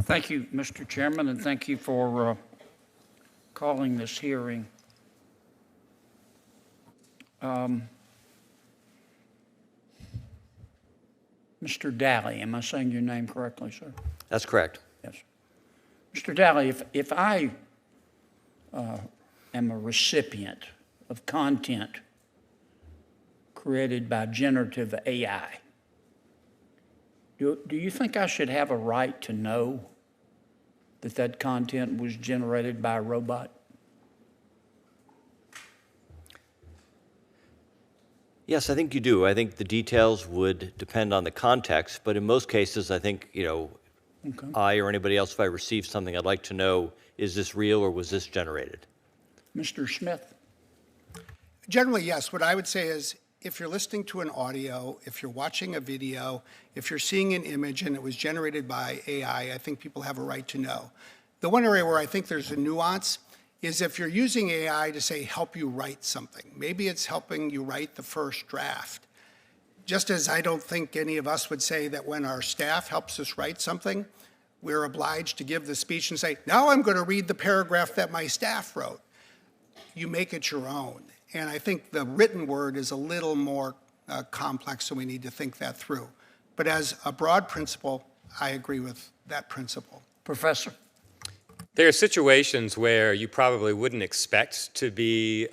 Thank you, Mr. Chairman, and thank you for calling this hearing. Mr. Daly, am I saying your name correctly, sir? That's correct. Yes. Mr. Daly, if I am a recipient of content created by generative AI, do you think I should have a right to know that that content was generated by a robot? Yes, I think you do. I think the details would depend on the context, but in most cases, I think, Okay. I or anybody else, if I receive something, I'd like to know, is this real or was this generated? Mr. Smith? Generally, yes. What I would say is if you're listening to an audio, if you're watching a video, if you're seeing an image and it was generated by AI, I think people have a right to know. The one area where I think there's a nuance is if you're using AI to, say, help you write something. Maybe it's helping you write the first draft. Just as I don't think any of us would say that when our staff helps us write something, we're obliged to give the speech and say, now I'm going to read the paragraph that my staff wrote. You make it your own. And I think the written word is a little more complex, so we need to think that through. But as a broad principle, I agree with that principle. Professor? There are situations where you probably wouldn't expect to be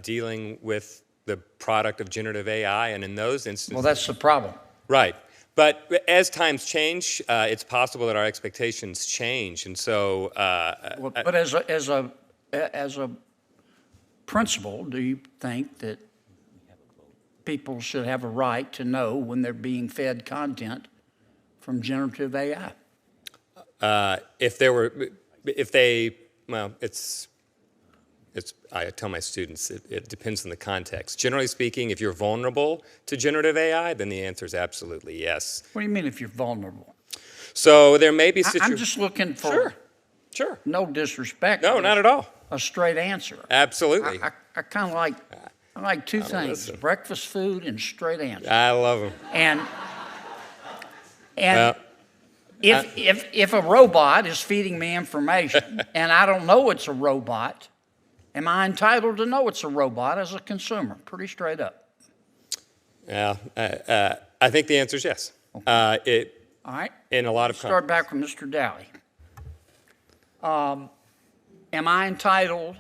dealing with the product of generative AI, and in those instances... Well, that's the problem. Right. But as times change, it's possible that our expectations change, and so... But as a principle, do you think that people should have a right to know when they're being fed content from generative AI? I tell my students, it depends on the context. Generally speaking, if you're vulnerable to generative AI, then the answer is absolutely yes. What do you mean if you're vulnerable? So there may be situations... I'm just looking for... Sure. No disrespect. No, not at all. A straight answer. Absolutely. I kind of like... I like two things, listen. breakfast food and straight answers. I love them. And Well, if a robot is feeding me information and I don't know it's a robot, am I entitled to know it's a robot as a consumer? Pretty straight up. yeah, I think the answer is yes. All right. In a lot of Start back with Mr. Daly. Am I entitled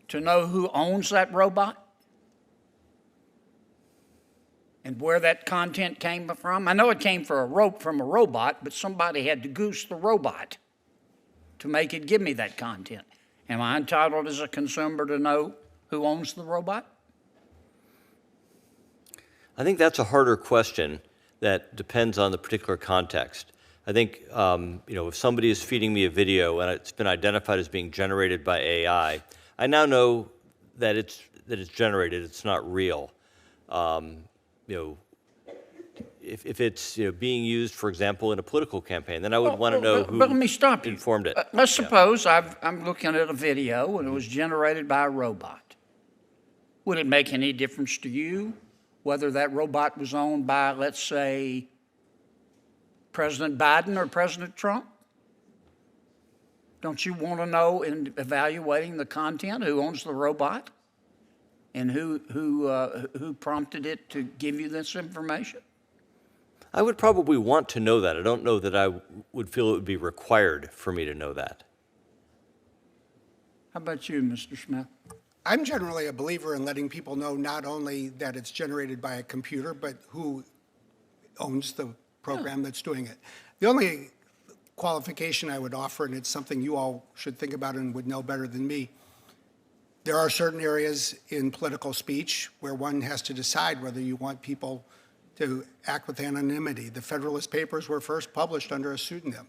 to know who owns that robot and where that content came from? I know it came from a robot, but somebody had to goose the robot to make it give me that content. Am I entitled as a consumer to know who owns the robot? I think that's a harder question that depends on the particular context. I think, if somebody is feeding me a video and it's been identified as being generated by AI, I now know that it's generated, it's not real. If it's being used, for example, in a political campaign, then I would want to know who But let me stop you. informed it. Let's suppose I'm looking at a video and it was generated by a robot. Would it make any difference to you whether that robot was owned by, let's say, President Biden or President Trump? Don't you want to know in evaluating the content who owns the robot and who prompted it to give you this information? I would probably want to know that. I don't know that I would feel it would be required for me to know that. How about you, Mr. Smith? I'm generally a believer in letting people know not only that it's generated by a computer, but who owns the program that's doing it. The only qualification I would offer, and it's something you all should think about and would know better than me, there are certain areas in political speech where one has to decide whether you want people to act with anonymity. The Federalist Papers were first published under a pseudonym.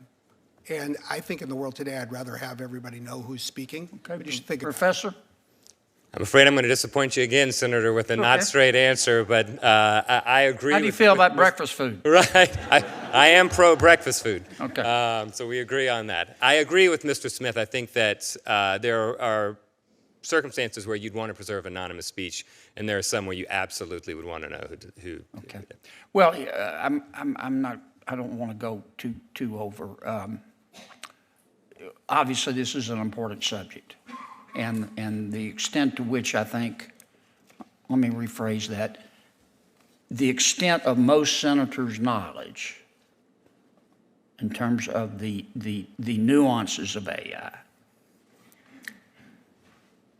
And I think in the world today, I'd rather have everybody know who's speaking. Okay, But you should think about it. Professor? I'm afraid I'm going to disappoint you again, Senator, with a not straight answer, but I agree. How do you feel about breakfast food? Right. I am pro-breakfast food. Okay. So we agree on that. I agree with Mr. Smith. I think that there are circumstances where you'd want to preserve anonymous speech, and there are some where you absolutely would want to know who. Okay. Well, I'm not I don't want to go too over. Obviously, this is an important subject, and the extent to which I think, let me rephrase that, the extent of most senators' knowledge in terms of the nuances of AI,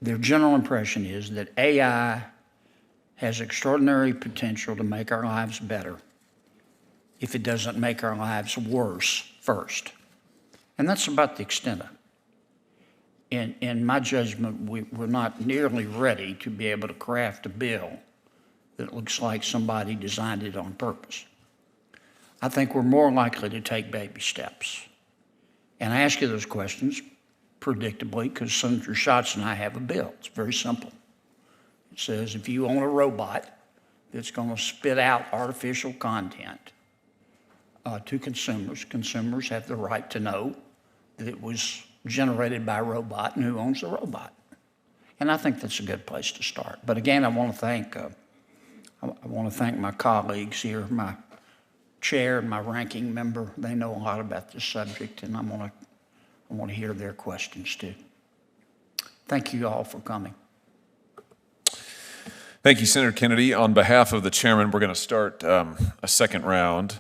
their general impression is that AI has extraordinary potential to make our lives better if it doesn't make our lives worse first. And that's about the extent of it. In my judgment, we're not nearly ready to be able to craft a bill that looks like somebody designed it on purpose. I think we're more likely to take baby steps. And I ask you those questions predictably because Senator Schatz and I have a bill. It's very simple. It says if you own a robot that's going to spit out artificial content to consumers, consumers have the right to know that it was generated by a robot and who owns the robot. And I think that's a good place to start. But again, I want to thank my colleagues here, my chair and my ranking member. They know a lot about this subject, and I want to hear their questions too. Thank you all for coming. Thank you, Senator Kennedy. On behalf of the chairman, we're going to start a second round.